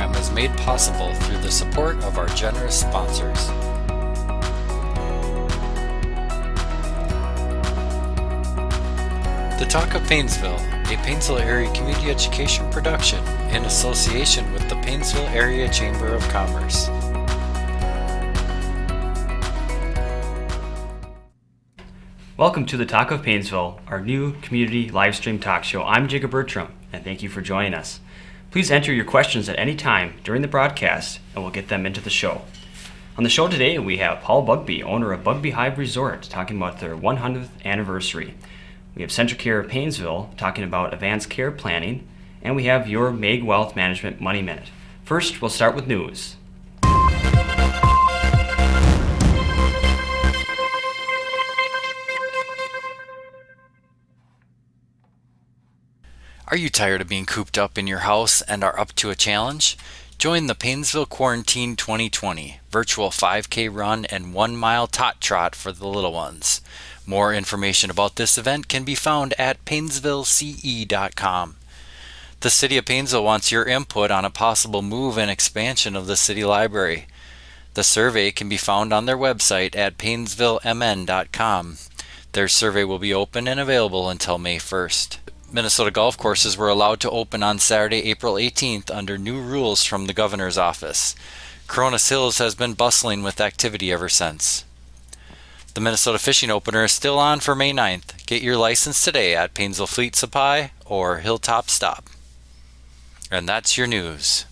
program is made possible through the support of our generous sponsors. The Talk of Paynesville, a Paynesville area community education production in association with the Paynesville Area Chamber of Commerce. Welcome to the Talk of Paynesville, our new community live stream talk show. I'm Jacob Bertram, and thank you for joining us. Please enter your questions at any time during the broadcast, and we'll get them into the show. On the show today, we have Paul Bugbee, owner of BugBeeHive Resort, talking about their 100th anniversary. We have Centracare Paynesville talking about advanced care planning, and we have your Meg Wealth Management Money Minute. First, we'll start with news. Are you tired of being cooped up in your house and are up to a challenge? Join the Paynesville Quarantine 2020 virtual 5K run and 1 mile tot trot for the little ones. More information about this event can be found at painesvillece.com. The City of Paynesville wants your input on a possible move and expansion of the city library. The survey can be found on their website at painesvillemn.com. Their survey will be open and available until May 1st. Minnesota golf courses were allowed to open on Saturday, April 18th under new rules from the governor's office. Coronas Hills has been bustling with activity ever since. The Minnesota Fishing Opener is still on for May 9th. Get your license today at Paynesville Fleet Supply or Hilltop Stop. And that's your news.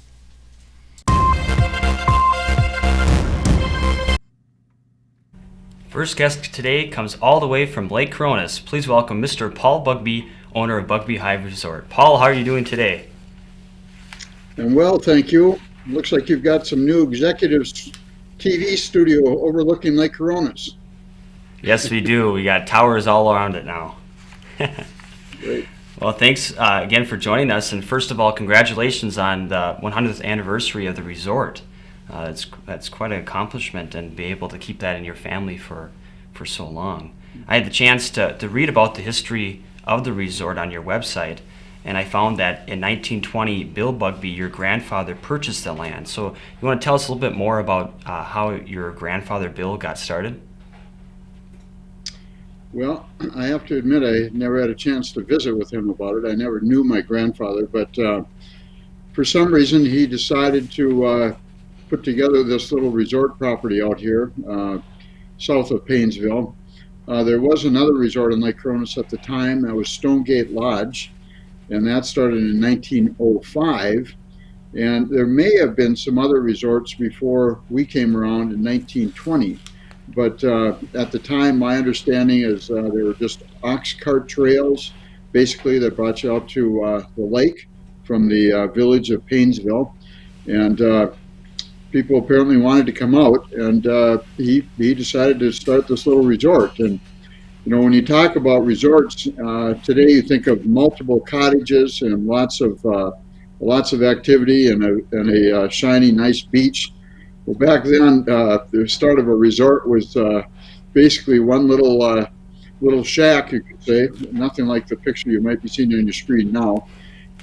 First guest today comes all the way from Lake Coronas. Please welcome Mr. Paul Bugbee, owner of BugBeeHive Resort. Paul, how are you doing today? I'm well, thank you. Looks like you've got some new executives TV studio overlooking Lake Coronas. Yes, we do. We got towers all around it now. Great. Well, thanks again for joining us. And first of all, congratulations on the 100th anniversary of the resort. That's quite an accomplishment, and be able to keep that in your family for so long. I had the chance to read about the history of the resort on your website, and I found that in 1920, Bill Bugbee, your grandfather, purchased the land. So you want to tell us a little bit more about how your grandfather Bill got started? Well, I have to admit I never had a chance to visit with him about it. I never knew my grandfather, but for some reason he decided to put together this little resort property out here south of Paynesville. There was another resort in Lake Coronas at the time. That was Stonegate Lodge, and that started in 1905. And there may have been some other resorts before we came around in 1920. But at the time, my understanding is they were just ox cart trails, basically, that brought you out to the lake from the village of Paynesville. And people apparently wanted to come out, and he decided to start this little resort. And you know, when you talk about resorts today, you think of multiple cottages and lots of activity and a shiny, nice beach. Well, back then, the start of a resort was basically one little shack, you could say, nothing like the picture you might be seeing on your screen now,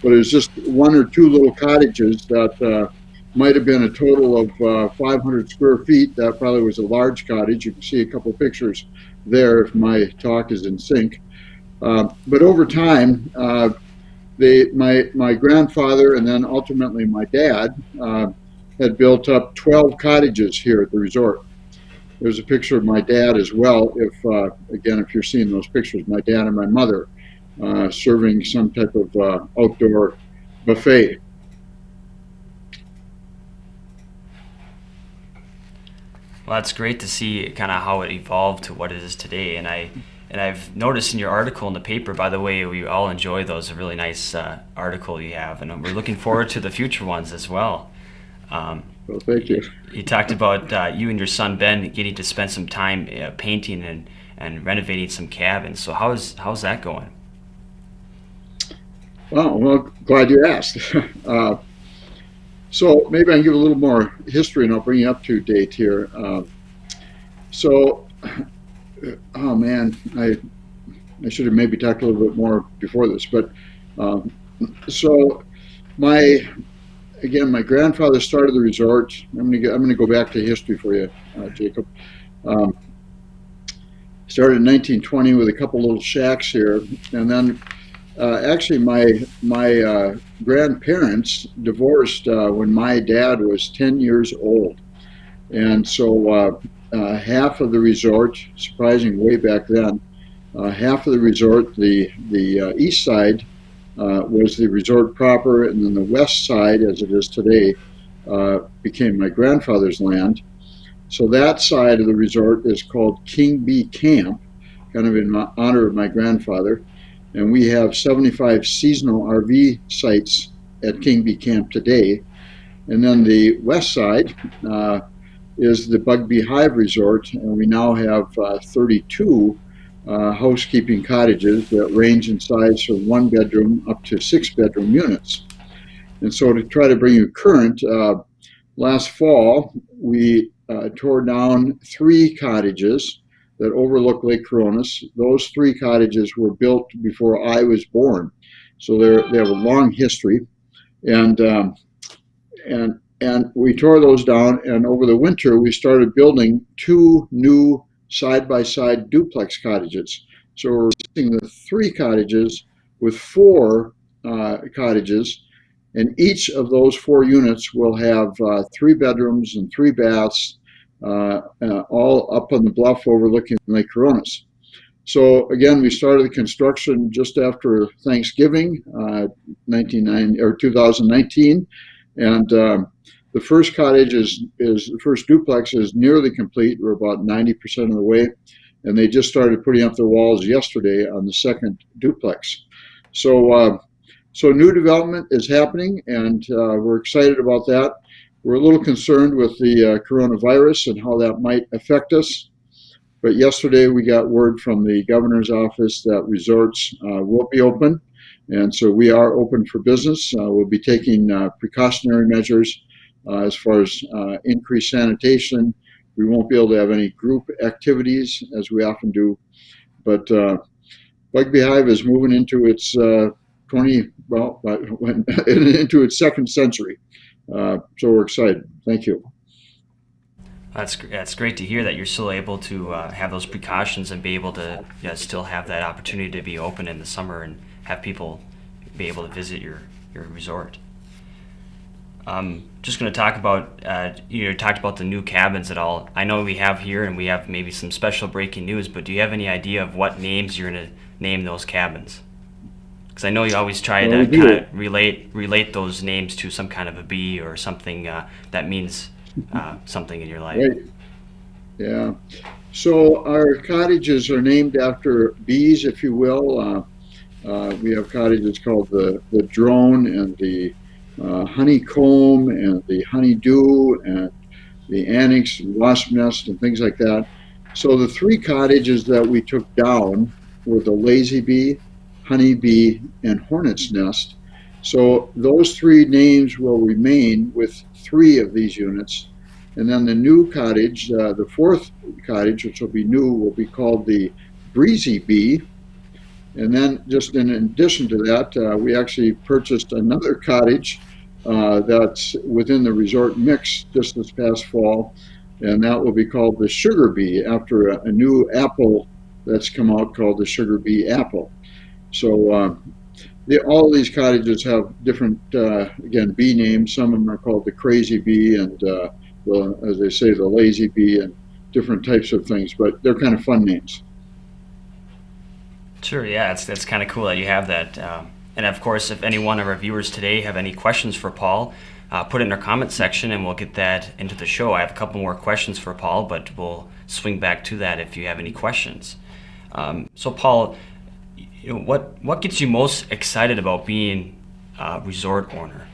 but it was just one or two little cottages that might have been a total of 500 square feet. That probably was a large cottage. You can see a couple pictures there if my talk is in sync. But over time, my grandfather and then ultimately my dad had built up 12 cottages here at the resort. There's a picture of my dad as well. If you're seeing those pictures, my dad and my mother serving some type of outdoor buffet. Well, that's great to see kind of how it evolved to what it is today. And I've noticed in your article in the paper, by the way, we all enjoy those. A really nice article you have, and we're looking forward to the future ones as well. Well, thank you. You talked about you and your son Ben getting to spend some time painting and renovating some cabins. So how's that going? Well, glad you asked. So maybe I can give a little more history, and I'll bring you up to date here. Oh man, I should have maybe talked a little bit more before this, but so my again, my grandfather started the resort. I'm going to go back to history for you, Jacob. Um, Started in 1920 with a couple little shacks here, and then actually my grandparents divorced when my dad was 10 years old, and so half of the resort, surprising way back then, half of the resort, the east side was the resort proper, and then the west side, as it is today, became my grandfather's land. So that side of the resort is called King Bee Camp, kind of in honor of my grandfather. And we have 75 seasonal RV sites at King Bee Camp today. And then the west side is the BugBeeHive Resort, and we now have 32 housekeeping cottages that range in size from 1 bedroom up to 6 bedroom units. And so to try to bring you current, last fall we tore down 3 cottages that overlook Lake Coronis. Those 3 cottages were built before I was born, so they have a long history, and we tore those down. And over the winter, we started building 2 new side-by-side duplex cottages. So we're replacing the 3 cottages with 4 cottages, and each of those 4 units will have 3 bedrooms and 3 baths, all up on the bluff overlooking Lake Coronis. So again, we started the construction just after Thanksgiving, 2019, and the first cottage is the first duplex is nearly complete. We're about 90% of the way, and they just started putting up the walls yesterday on the second duplex. So new development is happening, and we're excited about that. We're a little concerned with the coronavirus and how that might affect us. But yesterday we got word from the governor's office that resorts will be open, and so we are open for business. We'll be taking precautionary measures as far as increased sanitation. We won't be able to have any group activities as we often do, but BugBeeHive is moving into its into its second century. So we're excited. Thank you. That's great to hear that you're still able to have those precautions and be able to still have that opportunity to be open in the summer and have people be able to visit your resort. Just going to talk about, you talked about the new cabins at all. I know we have here, and we have maybe some special breaking news, but do you have any idea of what names you're going to name those cabins? Because I know you always try to kind of relate those names to some kind of a bee or something that means something in your life. Right. Yeah. So our cottages are named after bees, if you will. We have cottages called the drone and the honeycomb and the honeydew and the annex and wasp nest and things like that. So the 3 cottages that we took down were the lazy bee, honeybee, and hornet's nest. So those 3 names will remain with 3 of these units. And then the new cottage, the 4th cottage, which will be new, will be called the breezy bee. And then just in addition to that, we actually purchased another cottage that's within the resort mix just this past fall, and that will be called the Sugar Bee, after a new apple that's come out called the Sugar Bee apple. So all of these cottages have different, again, bee names. Some of them are called the Crazy Bee and, as they say, the Lazy Bee, and different types of things, but they're kind of fun names. Sure, yeah, that's kind of cool that you have that. And of course, if any one of our viewers today have any questions for Paul, put it in our comment section and we'll get that into the show. I have a couple more questions for Paul, but we'll swing back to that if you have any questions. So Paul, what gets you most excited about being a resort owner?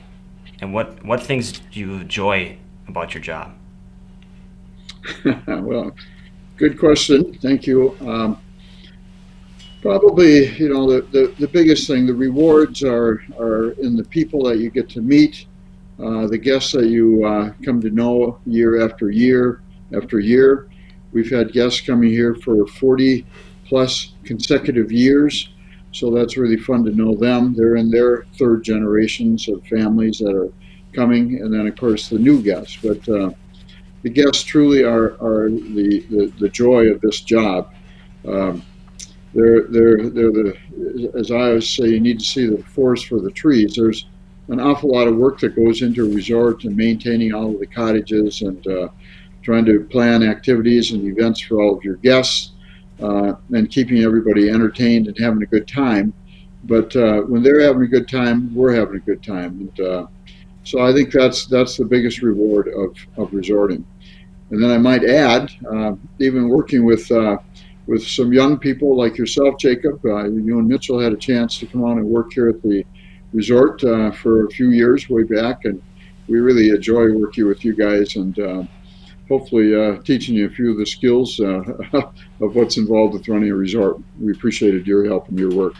And what things do you enjoy about your job? Well, good question. Thank you. Probably, the biggest thing, the rewards are in the people that you get to meet, the guests that you come to know year after year after year. We've had guests coming here for 40 plus consecutive years, so that's really fun to know them. They're in their 3rd generations of families that are coming, and then of course the new guests. But the guests truly are the joy of this job. They're the, as I always say, you need to see the forest for the trees. There's an awful lot of work that goes into a resort and maintaining all of the cottages and trying to plan activities and events for all of your guests and keeping everybody entertained and having a good time. But when they're having a good time, we're having a good time. And so I think that's the biggest reward of resorting. And then I might add, even working with some young people like yourself, Jacob, you and Mitchell had a chance to come on and work here at the resort for a few years way back, and we really enjoy working with you guys and hopefully teaching you a few of the skills of what's involved with running a resort. We appreciated your help and your work.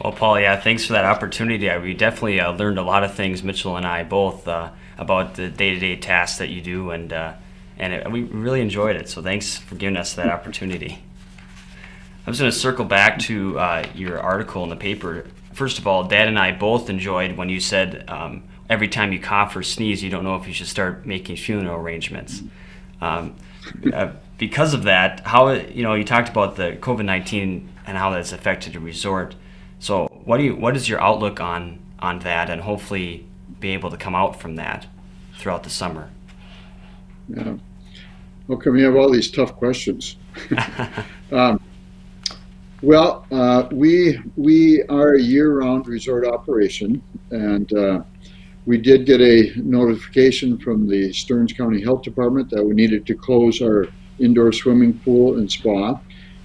Well, Paul, yeah, thanks for that opportunity. We definitely learned a lot of things, Mitchell and I both, about the day-to-day tasks that you do, and we really enjoyed it. So thanks for giving us that opportunity. I'm just going to circle back to your article in the paper. First of all, Dad and I both enjoyed when you said every time you cough or sneeze, you don't know if you should start making funeral arrangements. Because of that, how you talked about the COVID-19 and how that's affected the resort. So what is your outlook on that, and hopefully be able to come out from that throughout the summer? Yeah. How come you have all these tough questions? Well, we are a year-round resort operation, and we did get a notification from the Stearns County Health Department that we needed to close our indoor swimming pool and spa,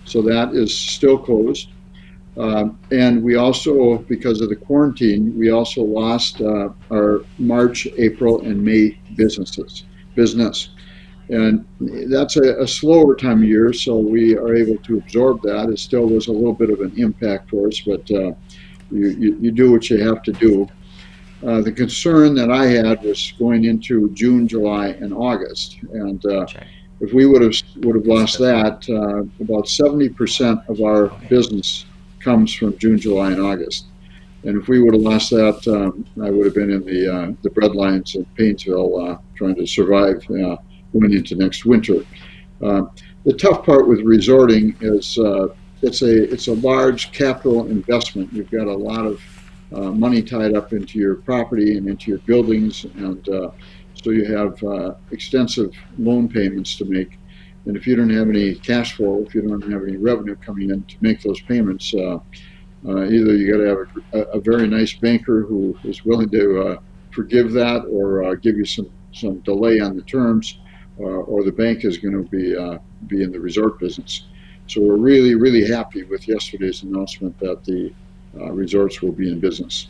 so that is still closed. And we also, because of the quarantine, we also lost our March, April, and May business. And that's a slower time of year, so we are able to absorb that. It still was a little bit of an impact for us, but you do what you have to do. The concern that I had was going into June, July, and August. And if we would have lost that, about 70% of our business comes from June, July, and August. And if we would have lost that, I would have been in the breadlines of Paynesville trying to survive going into next winter. The tough part with resorting is it's a large capital investment. You've got a lot of money tied up into your property and into your buildings, and so you have extensive loan payments to make. And if you don't have any cash flow, if you don't have any revenue coming in to make those payments, either you got to have a very nice banker who is willing to forgive that, or give you some delay on the terms, or the bank is going to be in the resort business. So we're really, really happy with yesterday's announcement that the resorts will be in business.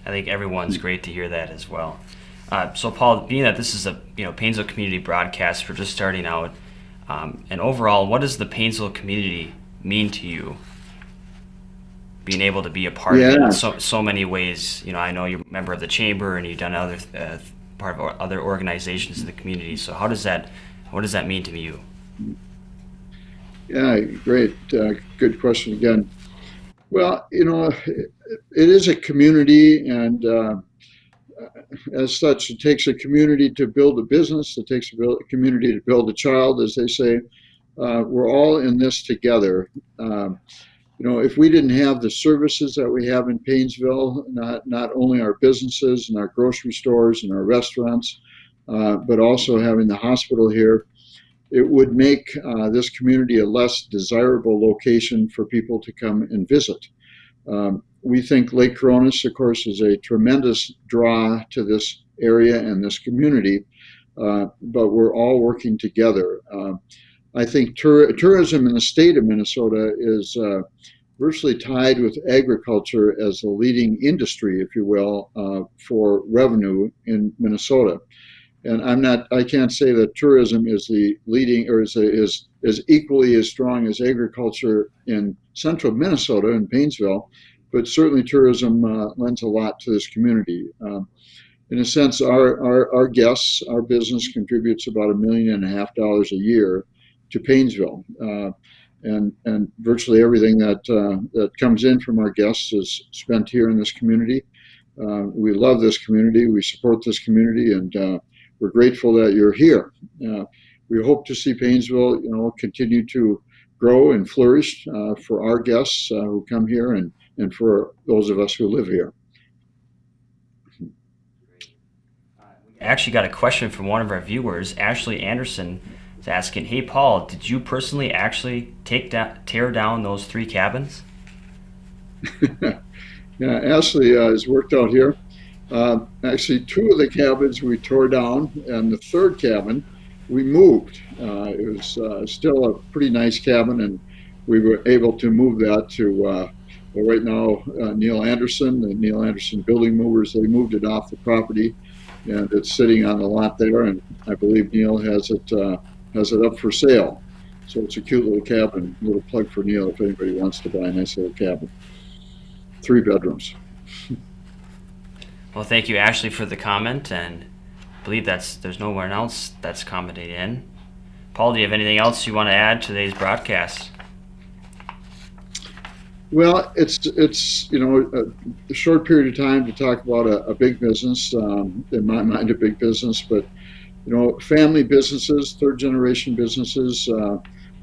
I think everyone's great to hear that as well. So Paul, being that this is a Paynesville community broadcast, we're just starting out, and overall, what does the Paynesville community mean to you? Being able to be a part of it in so many ways. I know you're a member of the chamber and you've done other part of other organizations in the community. So what does that mean to you? Yeah, great, good question again. Well, it is a community, and as such, it takes a community to build a business. It takes a community to build a child, as they say. We're all in this together. If we didn't have the services that we have in Paynesville, not only our businesses and our grocery stores and our restaurants, but also having the hospital here, it would make this community a less desirable location for people to come and visit. We think Lake Coronis, of course, is a tremendous draw to this area and this community, but we're all working together. I think tourism in the state of Minnesota is virtually tied with agriculture as a leading industry, if you will, for revenue in Minnesota. And I can't say that tourism is the leading, or is equally as strong as agriculture in central Minnesota and Paynesville, but certainly tourism lends a lot to this community. In a sense, our guests, our business contributes about $1.5 million a year to Paynesville, and virtually everything that comes in from our guests is spent here in this community. We love this community. We support this community, and we're grateful that you're here. We hope to see Paynesville, continue to grow and flourish for our guests who come here and for those of us who live here. We actually got a question from one of our viewers. Ashley Anderson is asking, "Hey Paul, did you personally actually tear down those 3 cabins?" Yeah, Ashley has worked out here. Actually, 2 of the cabins we tore down, and the 3rd cabin we moved. It was still a pretty nice cabin, and we were able to move that to right now Neil Anderson, the Neil Anderson Building Movers. They moved it off the property, and it's sitting on the lot there. And I believe Neil has it up for sale. So it's a cute little cabin. A little plug for Neil if anybody wants to buy a nice little cabin. 3 bedrooms. Well, thank you, Ashley, for the comment, and I believe there's no one else that's commented in. Paul, do you have anything else you want to add to today's broadcast? Well, it's a short period of time to talk about a big business. In my mind, a big business, but family businesses, 3rd-generation businesses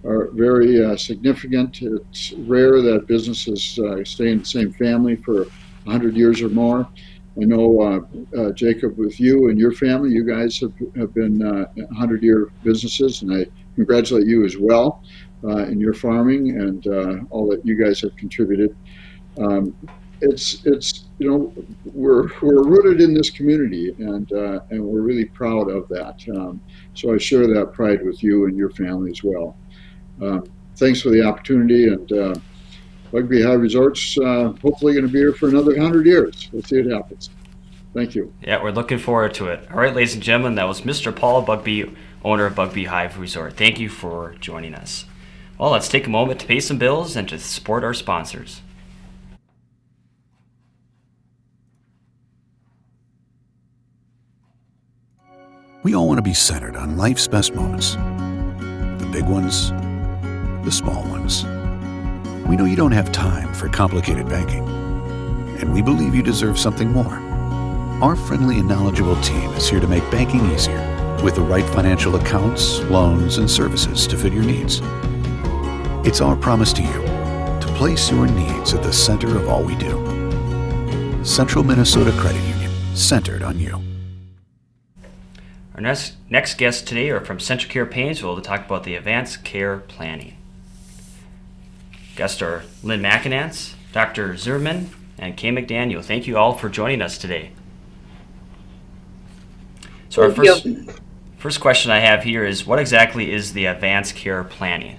are very significant. It's rare that businesses stay in the same family for 100 years or more. I know, Jacob, with you and your family, you guys have been 100-year businesses, and I congratulate you as well in your farming and all that you guys have contributed. We're rooted in this community, and we're really proud of that. So I share that pride with you and your family as well. Thanks for the opportunity, and BugBeeHive Resort's hopefully going to be here for another 100 years. We'll see what happens. Thank you. Yeah, we're looking forward to it. All right, ladies and gentlemen, that was Mr. Paul Bugbee, owner of BugBeeHive Resort. Thank you for joining us. Well, let's take a moment to pay some bills and to support our sponsors. We all want to be centered on life's best moments. The big ones, the small ones. We know you don't have time for complicated banking, and we believe you deserve something more. Our friendly and knowledgeable team is here to make banking easier with the right financial accounts, loans, and services to fit your needs. It's our promise to you to place your needs at the center of all we do. Central Minnesota Credit Union, centered on you. Our next guests today are from Centracare Paynesville to talk about the advanced care planning. Guests are Lynn MacKenzie, Dr. Zimmerman, and Kay McDaniel. Thank you all for joining us today. So our first question I have here is, what exactly is the advanced care planning?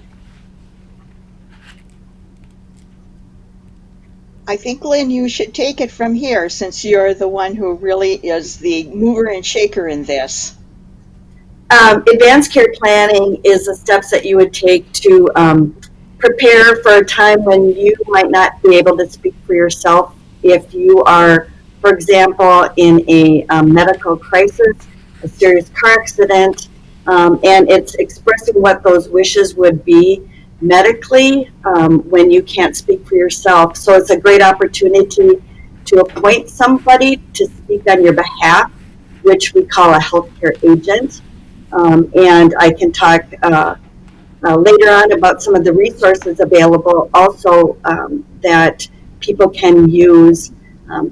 I think, Lynn, you should take it from here since you're the one who really is the mover and shaker in this. Advanced care planning is the steps that you would take to prepare for a time when you might not be able to speak for yourself. If you are, for example, in a medical crisis, a serious car accident, and it's expressing what those wishes would be medically when you can't speak for yourself. So it's a great opportunity to appoint somebody to speak on your behalf, which we call a healthcare agent. And I can talk later on about some of the resources available also that people can use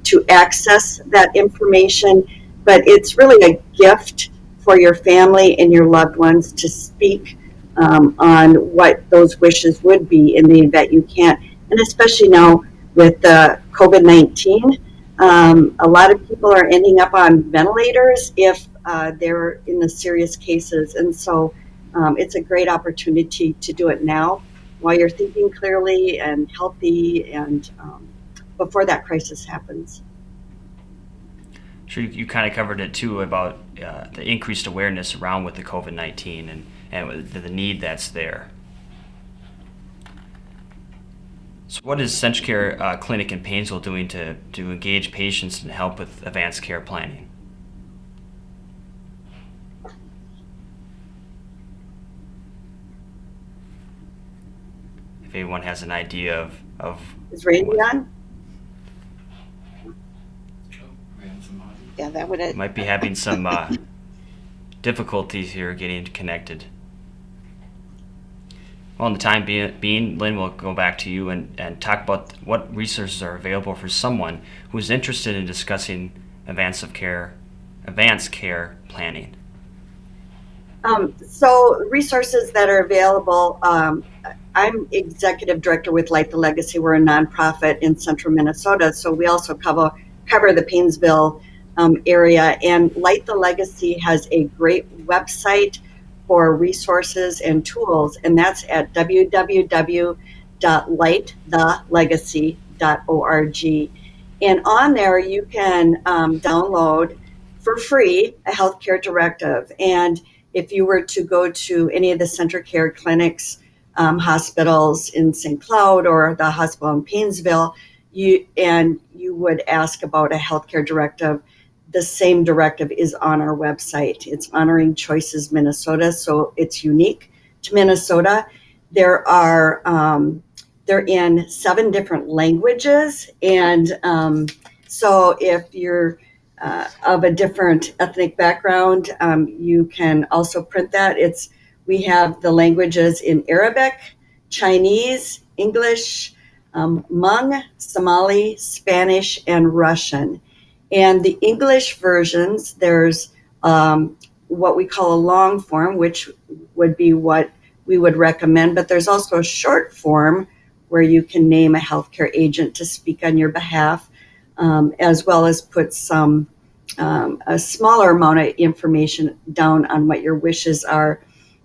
to access that information. But it's really a gift for your family and your loved ones to speak on what those wishes would be in the event you can't. And especially now with COVID-19, a lot of people are ending up on ventilators if they're in the serious cases. And so it's a great opportunity to do it now while you're thinking clearly and healthy and before that crisis happens. Sure, you kind of covered it too about the increased awareness around with the COVID-19 and the need that's there. So what is Centracare Clinic in Paynesville doing to engage patients and help with advanced care planning? If anyone has an idea of Is Randy on? Yeah, that would. Might be having some difficulties here getting connected. Well, in the time being, Lynn, we'll go back to you and talk about what resources are available for someone who's interested in discussing advanced care planning. So resources that are available, I'm executive director with Light the Legacy. We're a nonprofit in central Minnesota, so we also cover the Paynesville area. And Light the Legacy has a great website for resources and tools, and that's at www.lightthelegacy.org. And on there, you can download for free a healthcare directive. And if you were to go to any of the Centracare clinics, hospitals in St. Cloud or the hospital in Paynesville, you would ask about a healthcare directive, the same directive is on our website. It's Honoring Choices Minnesota, so it's unique to Minnesota. They're in 7 different languages, and so if you're of a different ethnic background, you can also print that. We have the languages in Arabic, Chinese, English, Hmong, Somali, Spanish, and Russian. And the English versions, there's what we call a long form, which would be what we would recommend, but there's also a short form where you can name a healthcare agent to speak on your behalf, as well as put a smaller amount of information down on what your wishes are.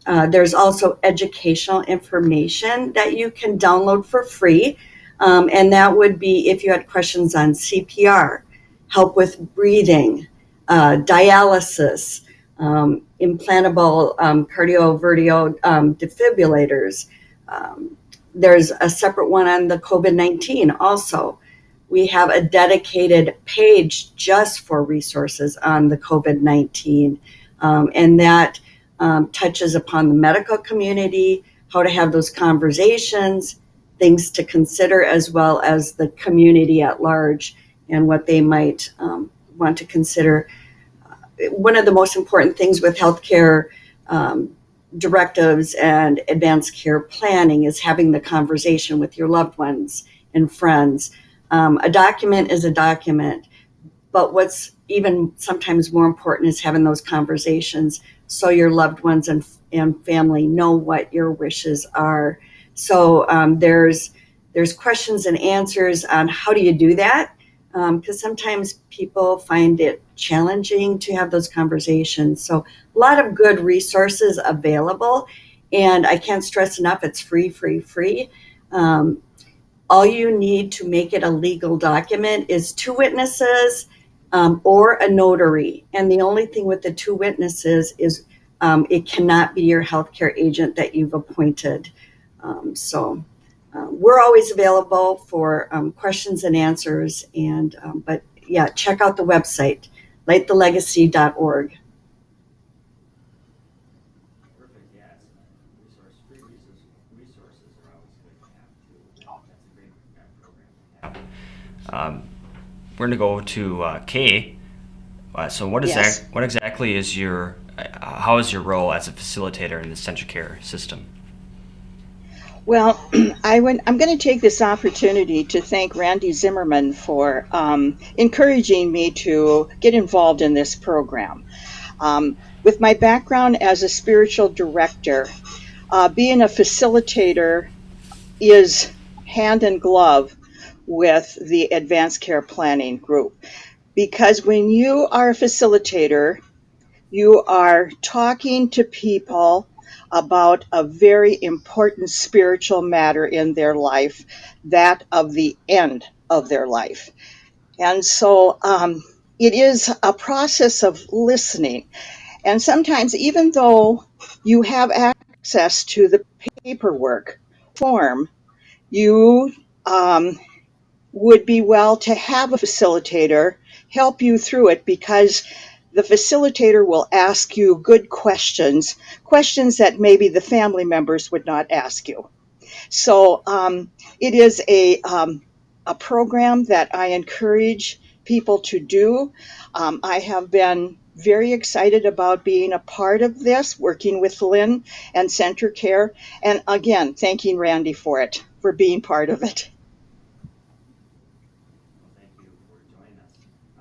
There's also educational information that you can download for free, and that would be if you had questions on CPR, help with breathing, dialysis, implantable cardiovertio defibrillators. There's a separate one on the COVID-19 also. We have a dedicated page just for resources on the COVID-19, and that touches upon the medical community, how to have those conversations, things to consider, as well as the community at large and what they might want to consider. One of the most important things with healthcare directives and advanced care planning is having the conversation with your loved ones and friends. A document is a document, but what's even sometimes more important is having those conversations so your loved ones and family know what your wishes are. So there's questions and answers on how do you do that, because sometimes people find it challenging to have those conversations. So a lot of good resources available, and I can't stress enough, it's free. All you need to make it a legal document is 2 witnesses or a notary. And the only thing with the 2 witnesses is it cannot be your healthcare agent that you've appointed. So we're always available for questions and answers. But yeah, check out the website, lightthelegacy.org. We're going to go to Kay. So what is Yes. that? What exactly is how is your role as a facilitator in the Centracare system? Well, I'm going to take this opportunity to thank Randy Zimmerman for encouraging me to get involved in this program. With my background as a spiritual director, being a facilitator is hand in glove with the advanced care planning group, because when you are a facilitator, you are talking to people about a very important spiritual matter in their life, that of the end of their life. And so it is a process of listening. And sometimes, even though you have access to the paperwork form, you would be well to have a facilitator help you through it, because the facilitator will ask you good questions that maybe the family members would not ask you. So it is a program that I encourage people to do. I have been very excited about being a part of this, working with Lynn and Centracare, and again, thanking Randy for it, for being part of it. Thank you for joining us.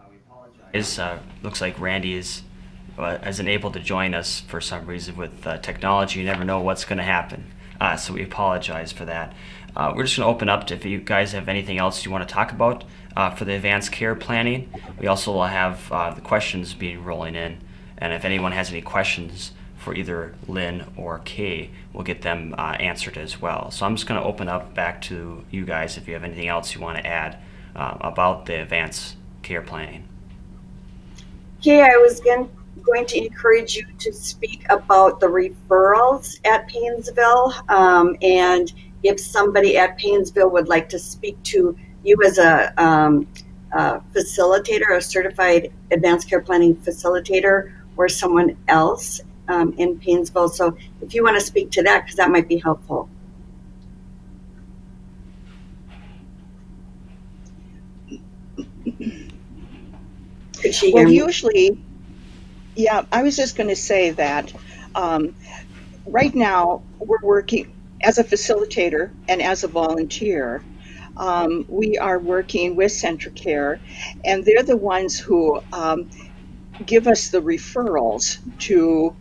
We apologize. Looks like Randy isn't able to join us for some reason with technology. You never know what's going to happen. So we apologize for that. We're just going to open up to if you guys have anything else you want to talk about for the advanced care planning. We also will have the questions being rolling in. And if anyone has any questions for either Lynn or Kay, we'll get them answered as well. So I'm just going to open up back to you guys if you have anything else you want to add about the advanced care planning. Kay, I was going to encourage you to speak about the referrals at Paynesville, and if somebody at Paynesville would like to speak to you as a facilitator, a certified advanced care planning facilitator, or someone else in Paynesville. So if you want to speak to that, because that might be helpful. Could she hear Well, me? usually, yeah, I was just going to say that right now we're working as a facilitator and as a volunteer. We are working with Centracare, and they're the ones who give us the referrals to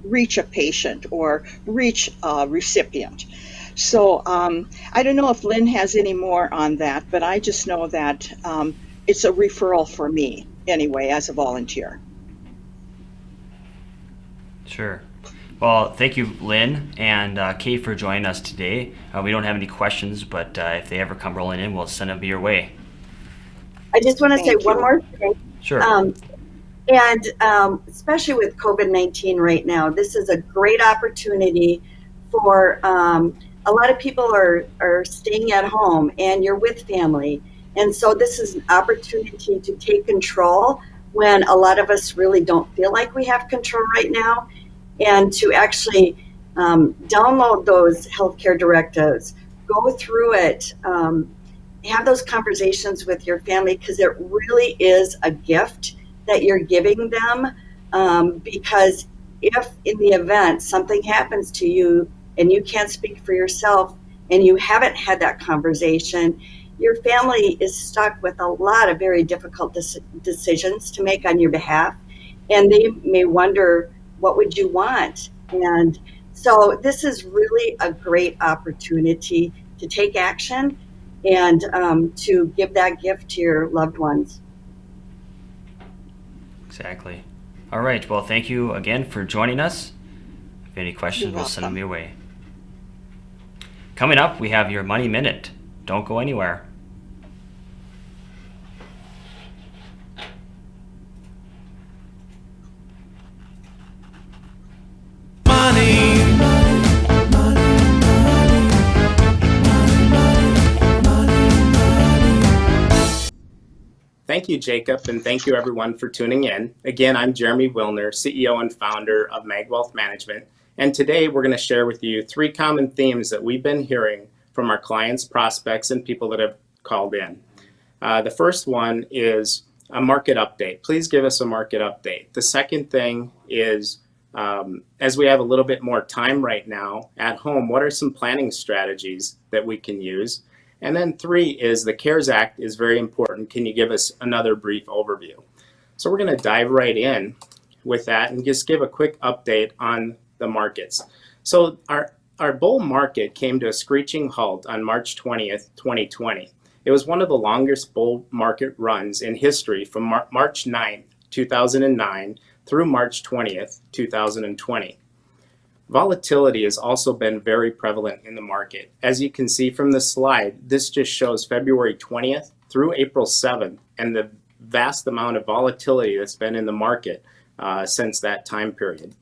reach a patient or reach a recipient. So I don't know if Lynn has any more on that, but I just know that it's a referral for me anyway as a volunteer. Sure. Well, thank you, Lynn and Kay, for joining us today. We don't have any questions, but if they ever come rolling in, we'll send them your way. I just want to say Thank one you. more thing. Sure. And especially with COVID-19 right now, this is a great opportunity for a lot of people are staying at home and you're with family. And so this is an opportunity to take control when a lot of us really don't feel like we have control right now, and to actually download those healthcare directives, go through it, have those conversations with your family, because it really is a gift that you're giving them, because if in the event something happens to you and you can't speak for yourself and you haven't had that conversation, your family is stuck with a lot of very difficult decisions to make on your behalf, and they may wonder, what would you want? And so this is really a great opportunity to take action and to give that gift to your loved ones. Exactly. All right. Well, thank you again for joining us. If you have any questions, You're we'll send them welcome. your way. Coming up, we have your Money Minute. Don't go anywhere. Thank you, Jacob, and thank you everyone for tuning in. Again, I'm Jeremy Willner, CEO and founder of Mag Wealth Management, and today we're going to share with you 3 common themes that we've been hearing from our clients, prospects, and people that have called in. The first one is a market update. Please give us a market update. The second thing is, as we have a little bit more time right now at home, what are some planning strategies that we can use? And then 3 is the CARES Act is very important. Can you give us another brief overview? So we're going to dive right in with that and just give a quick update on the markets. So our bull market came to a screeching halt on March 20th, 2020. It was one of the longest bull market runs in history from March 9th, 2009 through March 20th, 2020. Volatility has also been very prevalent in the market. As you can see from the slide, this just shows February 20th through April 7th and the vast amount of volatility that's been in the market since that time period.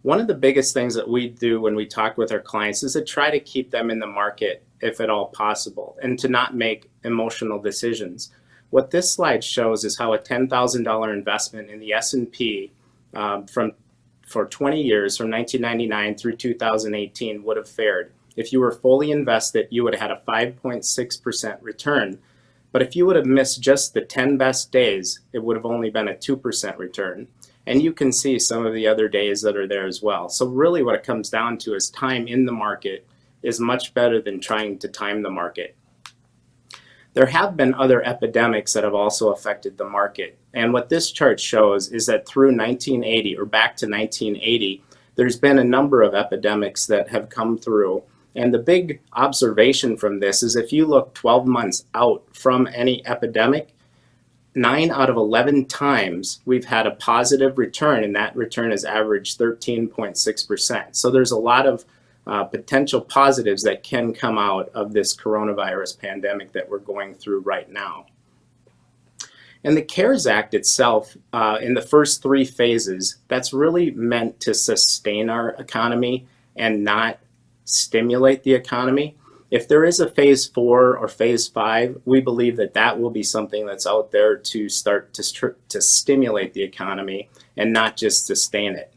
One of the biggest things that we do when we talk with our clients is to try to keep them in the market if at all possible and to not make emotional decisions. What this slide shows is how a $10,000 investment in the S&P for 20 years, from 1999 through 2018, would have fared If you were fully invested, you would have had a 5.6% return. But if you would have missed just the 10 best days, it would have only been a 2% return. And you can see some of the other days that are there as well. So really what it comes down to is time in the market is much better than trying to time the market. There have been other epidemics that have also affected the market. And what this chart shows is that through 1980 or back to 1980, there's been a number of epidemics that have come through. And the big observation from this is if you look 12 months out from any epidemic, 9 out of 11 times we've had a positive return, and that return has averaged 13.6%. So there's a lot of potential positives that can come out of this coronavirus pandemic that we're going through right now. And the CARES Act itself, in the first 3 phases, that's really meant to sustain our economy and not stimulate the economy. If there is a phase 4 or phase 5, we believe that that will be something that's out there to start to stimulate the economy and not just sustain it.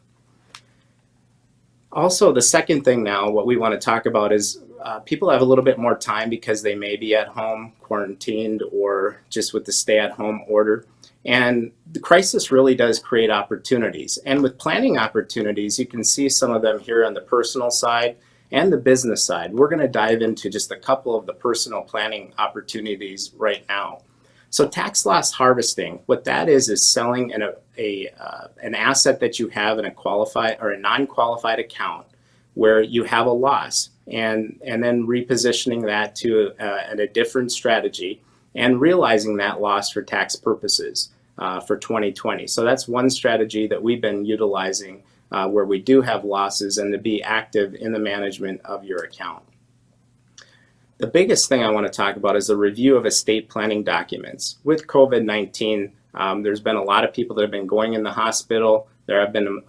Also, the second thing now, what we want to talk about is people have a little bit more time because they may be at home, quarantined, or just with the stay-at-home order. And the crisis really does create opportunities. And with planning opportunities, you can see some of them here on the personal side and the business side. We're going to dive into just a couple of the personal planning opportunities right now. So tax loss harvesting, what that is selling an asset that you have in a qualified or a non-qualified account where you have a loss, and then repositioning that to a different strategy and realizing that loss for tax purposes for 2020. So that's one strategy that we've been utilizing where we do have losses, and to be active in the management of your account. The biggest thing I want to talk about is a review of estate planning documents. With COVID-19, there's been a lot of people that have been going in the hospital. There have been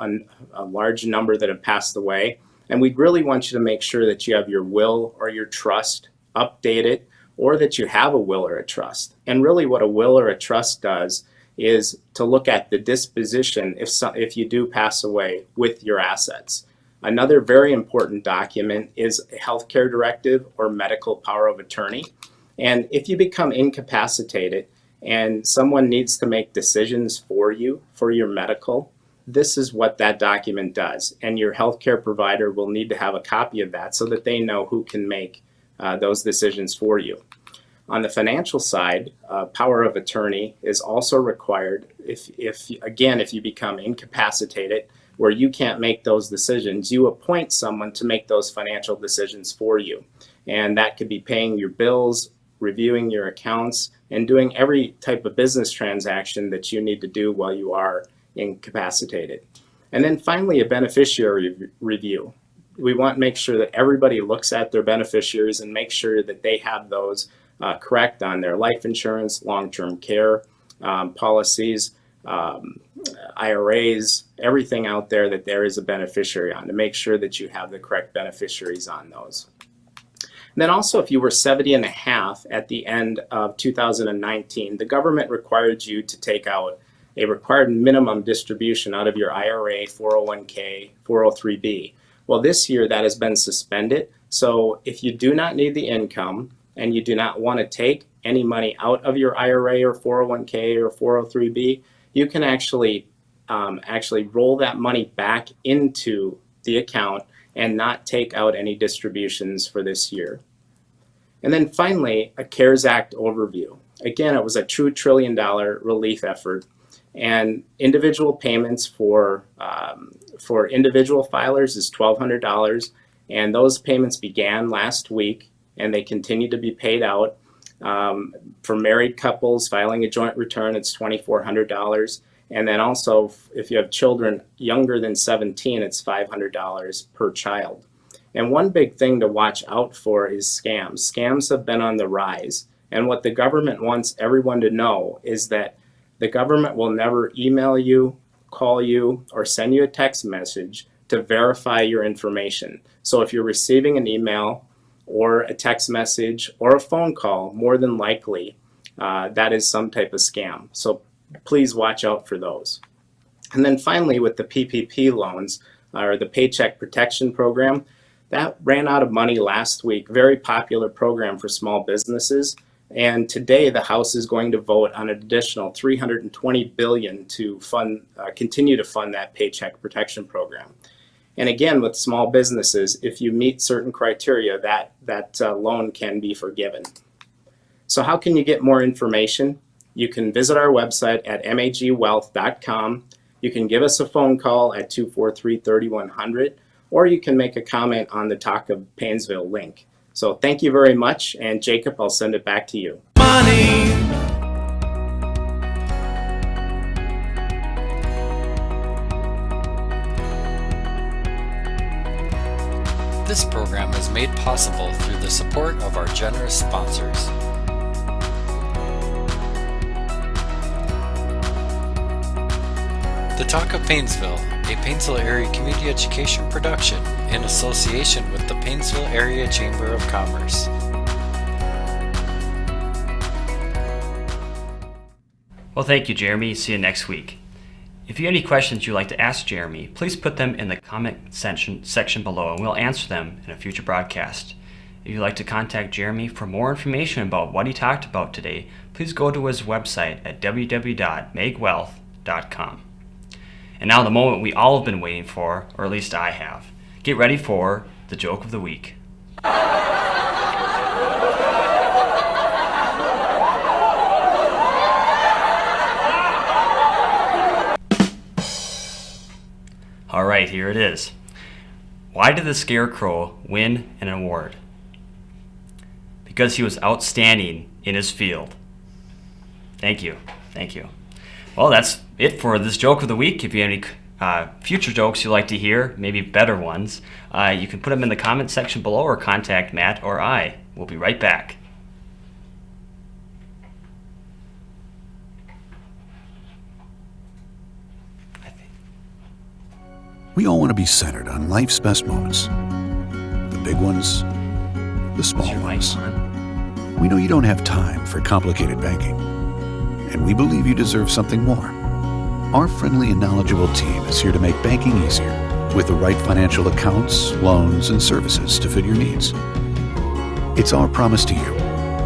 a large number that have passed away. And we really want you to make sure that you have your will or your trust updated, or that you have a will or a trust. And really what a will or a trust does is to look at the disposition if you do pass away with your assets. Another very important document is a healthcare directive or medical power of attorney. And if you become incapacitated and someone needs to make decisions for you for your medical, this is what that document does. And your healthcare provider will need to have a copy of that so that they know who can make those decisions for you. On the financial side, power of attorney is also required if you become incapacitated where you can't make those decisions. You appoint someone to make those financial decisions for you. And that could be paying your bills, reviewing your accounts, and doing every type of business transaction that you need to do while you are incapacitated. And then finally, a beneficiary review. We want to make sure that everybody looks at their beneficiaries and make sure that they have those correct on their life insurance, long-term care policies, IRAs, everything out there that there is a beneficiary on, to make sure that you have the correct beneficiaries on those. And then also, if you were 70 and a half at the end of 2019, the government required you to take out a required minimum distribution out of your IRA, 401k, 403b. Well, this year that has been suspended. So if you do not need the income and you do not want to take any money out of your IRA or 401k or 403b, you can actually roll that money back into the account and not take out any distributions for this year. And then finally, a CARES Act overview. Again, it was a true $1 trillion relief effort, and individual payments for individual filers is $1,200, and those payments began last week, and they continue to be paid out. For married couples filing a joint return, it's $2,400. And then also, if you have children younger than 17, it's $500 per child. And one big thing to watch out for is scams. Scams have been on the rise. And what the government wants everyone to know is that the government will never email you, call you, or send you a text message to verify your information. So if you're receiving an email or a text message or a phone call, more than likely that is some type of scam. So please watch out for those. And then finally, with the PPP loans, or the Paycheck Protection Program, That ran out of money last week. Very popular program for small businesses. And today the House is going to vote on an additional $320 billion to continue to fund that Paycheck Protection Program. And again, with small businesses, if you meet certain criteria, that loan can be forgiven. So how can you get more information? You can visit our website at magwealth.com. You can give us a phone call at 243-3100, or you can make a comment on the Talk of Paynesville link. So thank you very much, and Jacob, I'll send it back to you. Money. This program is made possible through the support of our generous sponsors. The Talk of Paynesville, a Paynesville Area Community Education production in association with the Paynesville Area Chamber of Commerce. Well, thank you, Jeremy. See you next week. If you have any questions you'd like to ask Jeremy, please put them in the comment section below and we'll answer them in a future broadcast. If you'd like to contact Jeremy for more information about what he talked about today, please go to his website at www.magwealth.com. And now the moment we all have been waiting for, or at least I have. Get ready for the joke of the week. All right, here it is. Why did the Scarecrow win an award? Because he was outstanding in his field. Thank you. Thank you. Well, that's it for this joke of the week. If you have any future jokes you'd like to hear, maybe better ones, you can put them in the comment section below or contact Matt or I. We'll be right back. We all want to be centered on life's best moments. The big ones, the small Is your mic ones. on? We know you don't have time for complicated banking, and we believe you deserve something more. Our friendly and knowledgeable team is here to make banking easier with the right financial accounts, loans, and services to fit your needs. It's our promise to you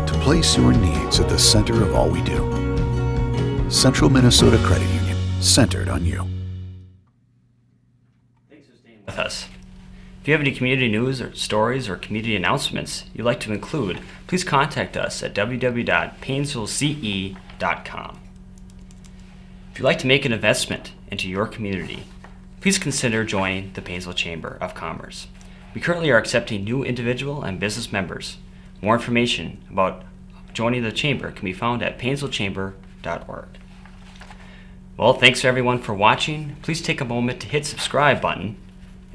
to place your needs at the center of all we do. Central Minnesota Credit Union, centered on you. Thanks for staying with us. If you have any community news or stories or community announcements you'd like to include, please contact us at www.paynesvillece.com. If you'd like to make an investment into your community, please consider joining the Paynesville Chamber of Commerce. We currently are accepting new individual and business members. More information about joining the chamber can be found at paynesvillechamber.org. Well, thanks everyone for watching. Please take a moment to hit subscribe button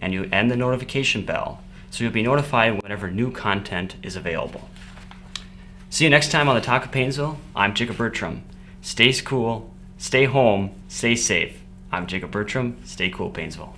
and the notification bell so you'll be notified whenever new content is available. See you next time on the Talk of Paynesville. I'm Jacob Bertram. Stay cool, stay home, stay safe. I'm Jacob Bertram. Stay cool, Paynesville.